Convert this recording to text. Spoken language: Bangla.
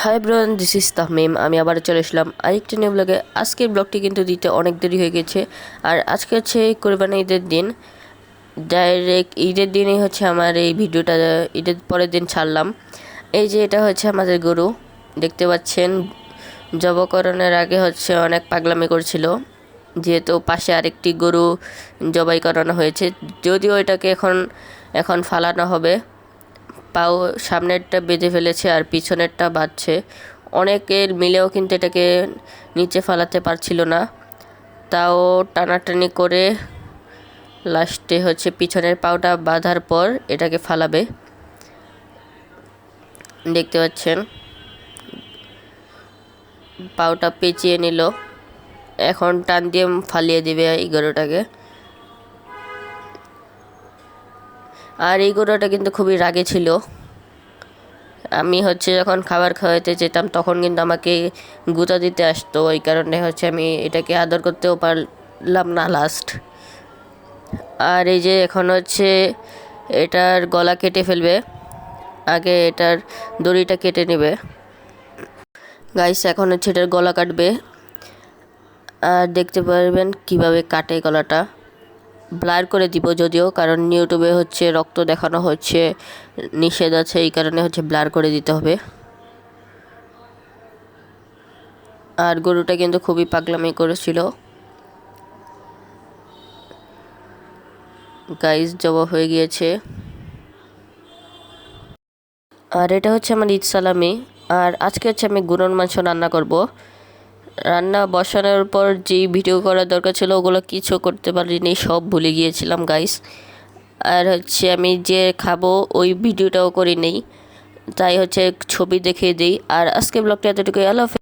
High Bron, this is Tahmim. আমি আবার চলে আসলাম আরেকটি নিউ ব্লগে। আজকের ব্লগটি কিন্তু দিতে অনেক দেরি হয়ে গেছে। আর আজকে হচ্ছে কোরবানি ঈদের দিন। ডাইরেক্ট ঈদের দিনই হচ্ছে আমার এই ভিডিওটা ঈদের পরের দিন ছাড়লাম। এই যে এটা হচ্ছে আমাদের গরু, দেখতে পাচ্ছেন। জবাইকরণের আগে হচ্ছে অনেক পাগলামি করছিল, যেহেতু পাশে আরেকটি গরু জবাই করানো হয়েছে। যদিও এটাকে এখন ফালানো হবে। পাও সামনেরটা বেঁধে ফেলেছে আর পিছনেরটা বাঁধছে। অনেকের মিলেও কিন্তু এটাকে নিচে ফালাতে পারছিল না, তাও টানাটানি করে লাস্টে হচ্ছে পিছনের পাওটা বাঁধার পর এটাকে ফালাবে। দেখতে পাচ্ছেন পাওটা পেঁচিয়ে নিল, এখন টান দিয়ে ফালিয়ে দিবে এই গরুটাকে। আর এই গরুটা কিন্তু খুবই রাগে ছিল। আমি হচ্ছে যখন খাবার খাওয়াতে যেতাম তখন কিন্তু আমাকে গুঁতা দিতে আসতো, ওই কারণে হচ্ছে আমি এটাকে আদর করতেও পারলাম না লাস্ট। আর এই যে এখন হচ্ছে এটার গলা কেটে ফেলবে, আগে এটার দড়িটা কেটে নেবে গাইস। এখন হচ্ছে এটার গলা কাটবে, আর দেখতে পারবেন কিভাবে কাটে গলাটা। ব্লার করে দিব যদিও, কারণ ইউটিউবে হচ্ছে রক্ত দেখানো হচ্ছে নিষেধ আছে, এই কারণে হচ্ছে ব্লার করে দিতে হবে। আর গরুটা কিন্তু খুবই পাগলামি করেছিল গাইস, জবাব হয়ে গিয়েছে। আর এটা হচ্ছে আমার ঈদ সালামি। আর আজকে হচ্ছে আমি গরুর মাংস রান্না করব। রান্না বসানোর পর যেই ভিডিও করার দরকার ছিল ওগুলো কিছু করতে পারিনি, সব ভুলে গিয়েছিলাম গাইস। আর হচ্ছে আমি যে খাবো ওই ভিডিওটাও করি নেই, তাই হচ্ছে ছবি দেখিয়ে দিই। আর আজকে ব্লগটা এতটুকুই। আল্লাহ হাফেজ।